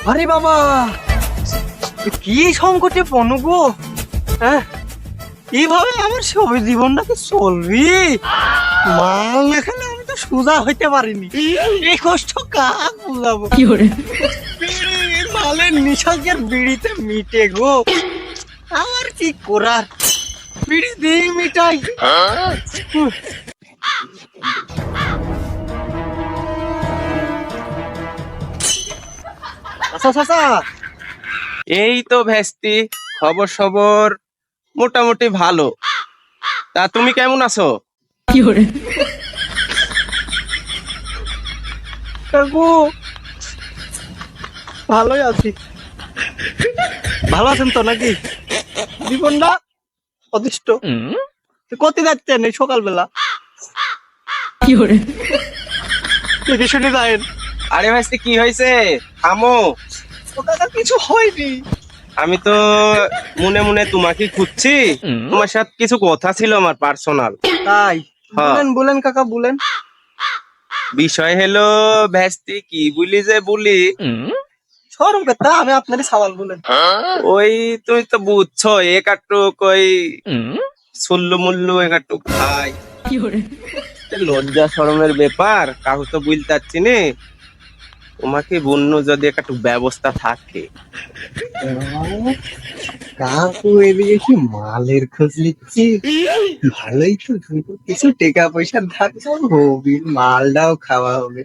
আরে বাবা, কি সংকটে পড়নু গো। হ্যাঁ, এইভাবে আমার সব জীবনটাকে চলবি? মাল না খেলে আমি তো সোজা হইতে পারিনি। এই কষ্ট কাক বুঝাবো? মালের নিশাকের বিড়িতে মিটে গো। আমার কি করার, বিড়ি দিয়ে মিটাই। আচ্ছা চাচা, এই তো ভেস্তি, খবর সবর মোটামুটি ভালো। তা তুমি কেমন আছো? কাকু ভালোই আছি। ভালো আছেন তো নাকি? জীবনটা অতিষ্ঠ। কত যাচ্ছেন এই সকালবেলা? দেখে শুনে যায়েন। আরে ভেস্তি, কি হয়েছে? থামো। ও কাকা, কিছু হয়নি। আমি তো মনে মনে তোমাকে খুঁজছি। তোমার সাথে কিছু কথা ছিল আমার পার্সোনাল। তাই হ্যাঁ। বলেন বলেন কাকা বলেন। বিষয় হলো ভেস্তি, কি বলি যে বলি, সরম কথা, আমি আপনারই সওয়াল বলেন। ওই তুমি তো বুঝছো, একাটুক ওই সুল্লু মুল্লু একাটুক খাই। লজ্জা শরমের ব্যাপার, কাকু তো বুঝতে পারছি নে। তোমাকে বন্য যদি একটু ব্যবস্থা থাকে। কাকু এদিকে কি মালের খোঁজ নিচ্ছি? ভালোই তো, কিছু টাকা পয়সা থাকছে, হবি মালটাও খাওয়া হবে।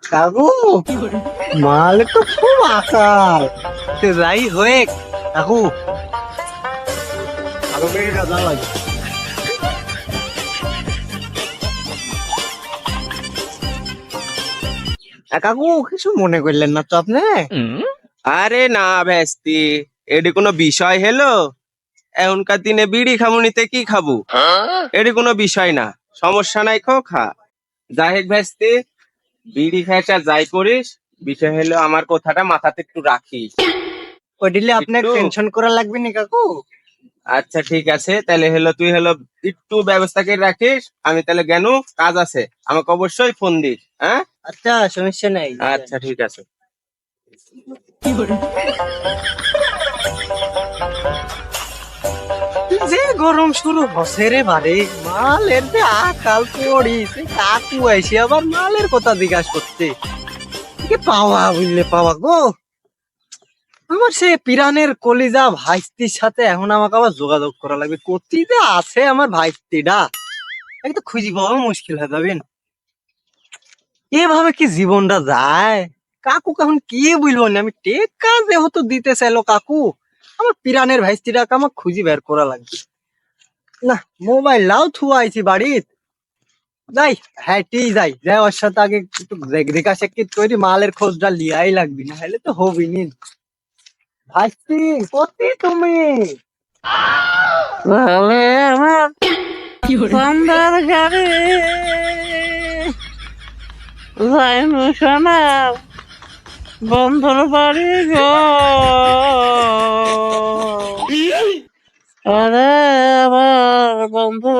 কাকু মাল তো খুব আকাল। তো যাই হয়ে কাকু, আরো বেড়ে রাজা লাগে। কাকু কিছু মনে করলেন না তো আপনি? আরে না ভেস্তি, এটি কোনো বিষয় হলো? এখনকার দিনে বিড়ি খামুনিতে কি খাবো? এটি কোনো বিষয় না, সমস্যা নাই, খা। যাই হোক ভেস্তি, বিড়ি খাইটা যাই করিস, বিষয় হলো আমার কথাটা মাথাতে একটু রাখিস। ওই দিলে আপনার একটু? টেনশন করা লাগবে না কাকু। আচ্ছা ঠিক আছে, তাহলে হলো তুই হলো একটু ব্যবস্থা করে রাখিস। আমি তাহলে গেল, কাজ আছে, আমাকে অবশ্যই ফোন দিস। হ্যাঁ, আচ্ছা সমস্যা নাই। আচ্ছা ঠিক আছে। যে গরম শুরু হচ্ছে রে বারে, মালের যে আকাল পড়িছে, কাকু আইসে আবার মালের কথা জিজ্ঞাসা করছে। কি পাওয়া বুঝলে পাওয়া গো। আমার সে পিরানের কলিজা ভাইস্তির সাথে এখন আমাকে আবার যোগাযোগ করা লাগবে। কোথায় যে আছে আমার ভাইস্তিটা, এক তো খুঁজি পাওয়া মুশকিল হয়ে যাবেন। এভাবে কি জীবনটা যায়? কাকু এখন কি বলবো না, আমি টেকা যেহেতু দিতে চাইলো কাকু, আমার পিরানের ভাইস্তিটাকে আমার খুঁজি বের করা লাগবে। না, মোবাইল লাও থুয়া আইছি বাড়িত। যাই, হ্যাঁ ঠিক যাই, যাই ওর সাথে আগে একটু দেখা শেখিত করি, মালের খোঁজটা লিয়াই লাগবি, না হলে তো হবি নি। ভাইস্তি কোথায় তুমি? তাহলে আমার সন্ধ্যার গাড়ি যাইনু শোনা বন্ধুর বাড়ি গো। আরে আমার বন্ধু,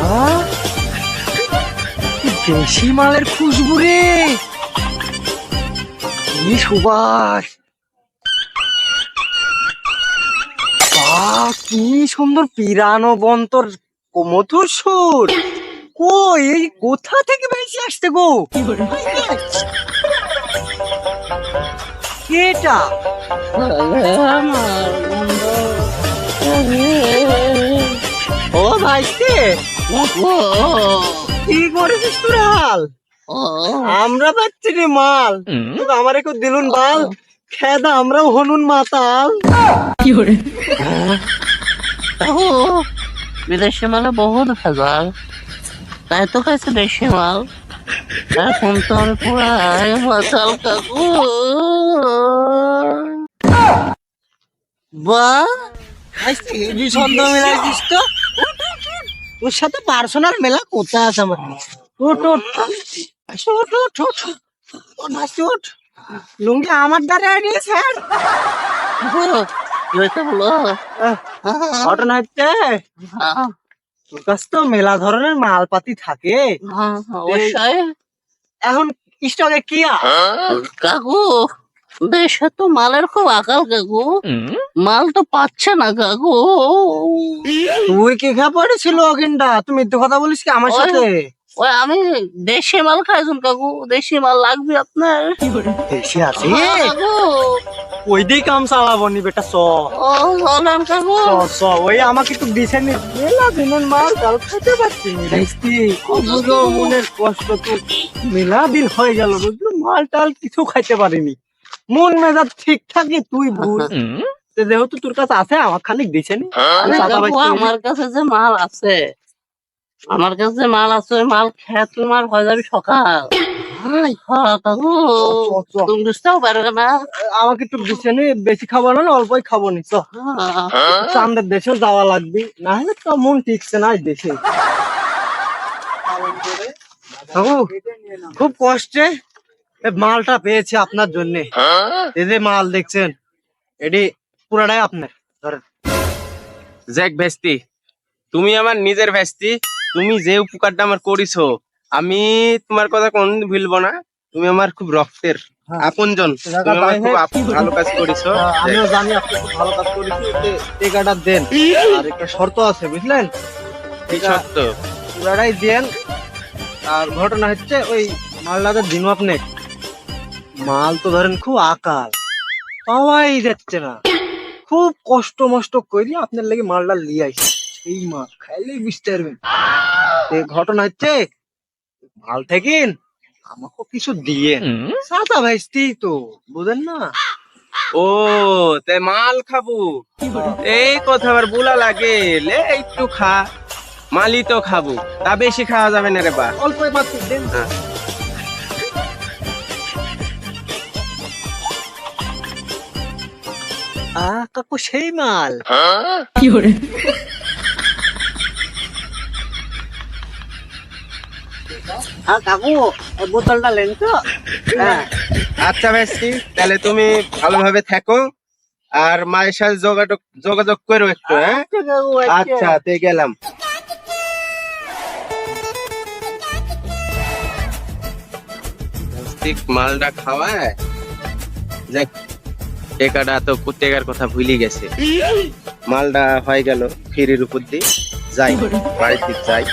আহ, দেশি মালের খুশবু রে, কি সুবাস। কি সুন্দর পিরানো বন্তর মধুর সুর। কই, এই কোথা থেকে বেশি আসছে গো? এটা আরে আমার বন্ধু, ও ভাইস্তে, কি করেছিস তোরা হাল? আমরা পাচ্ছি রে মাল, তোকে আমার একটু দিলুন বাল, খেদা আমরাও হনুন মাতাল। বিদেশি মালে বহুত ভেজাল, তাই তো খাইছে দেশি মাল। এখন তো আমি পুরাই মাতাল কাকু। বাহ, ভাইস্তে হেভি ছন্দ মেলাইছিস তো। ওর সাথে পার্সোনাল মেলা কোথায় আছে আমার? ওঠ ওঠ, আসো, ওঠ ওঠ ওঠ ওঠ ভাইস্তে ওঠ। লুঙ্গি আমার দ্বারা নিয়ে স্যার। কি হয়েছে বলো? ঘটনা হচ্ছে হ্যাঁ, তোর কাছে তো মেলা ধরনের মালপাতি থাকে, হ্যাঁ, অবশ্যই এখন স্টকে কি কাকু, দেশে তো মালের খুব আকাল কাকু, মাল তো পাচ্ছে না কাকু। তুই কি খা পড়েছিল অগিনটা, তুই মিথ্যে কথা বলিস কি আমার ওই- সাথে? ওই আমি দেশি মাল খাইছুন কাকু, দেশি মাল লাগবে আপনার? দেশে আছে হ্যাঁ, কাকু। ওই দিক কাম চালাবো নি বেটা, চ ও চলেন কাকু। চ ওই আমাকে একটু দিছে নি, মেলা দিনের মাল কাল খেতে পারছি নি ভাইস্তি, বুঝো মনের কষ্ট তো, মেলা দিন হয়ে গেল বুঝলো, মাল টাল কিছু খাইতে পারিনি, মন মেজাজ ঠিক থাকে তুই ভুল, তো যেহেতু তোর কাছে আছে আমার খানিক দিছে নি, আমি সাদা কাকু, ভাইস্তি আমার কাছে যে মাল আছে, আমার কাছে যে মাল আছে, ওই মাল খেয়ে তোমার হয়ে যাবে সকাল। হ্যাঁ কাকু, চ, চ। তুমি বুঝতেও পারবে না। আমাকে একটু দিছে নি, বেশি খাবো না, অল্পই খাবো নি, চ হ্যাঁ, চান্দের দেশেও যাওয়া লাগবে, না হলে তো মন টিকছে না এই দেশে। বাবু, খুব কষ্টে এই মালটা পেয়েছি আপনার জন্য, এই যে মাল দেখছেন এটি পুরাটাই আপনার, ধরেন। যাক ভেস্তি, তুমি আমার নিজের ভেস্তি, তুমি যে উপকারটা আমার করিছো আমি তোমার কথা কোনদিন ভুলবো না। তুমি আমার খুব রক্তের হ্যাঁ। আপনজন, তুমি আমার খুব ভালো কাজ করিছো। আমিও জানি আপনি খুব ভালো কাজ করেছি, টেকাটা দেন, আর একটা শর্ত আছে বুঝলেন, কি সত্য? পুরাটাই দেন। আর ঘটনা হচ্ছে ওই মালটাতে দিন আপনি, মাল তো ধরেন খুব আকাল, পাওয়াই যাচ্ছে না, খুব কষ্ট মষ্ট করি আপনার লেগে মালটা লিয়ে আইছি, সেই মাল খাইলেই বুঝতে পারবেন। এই ঘটনা হচ্ছে মাল থেকে আমাকে কিছু দিয়ে সাদা ভাইস্তি তো, বুঝেন না? ও তে মাল খাবো, এই কথা আবার বলা লাগে? লে একটু খা, মালই তো খাবো, তা বেশি খাওয়া যাবে না রে বা। অল্প মাত্র দেন। হ্যাঁ। কাকু সেই মাল, কাকু এই বোতলটা লেন তো। হ্যাঁ আচ্ছা ভেস্তি, তাহলে তুমি ভালোভাবে থাকো, আর মায়ের সাথে যোগাযোগ যোগাযোগ করো একটু, হ্যাঁ? আচ্ছা কাকু, আচ্ছা, তে গেলাম। ঠিক মালটা খাওয়ায় যাক, টেকাটা তো টেকার কথা ভুলি গেছে, মালটা হয়ে গেল ফেরির উপর দিয়ে যাই, বাড়ির দিক যাই।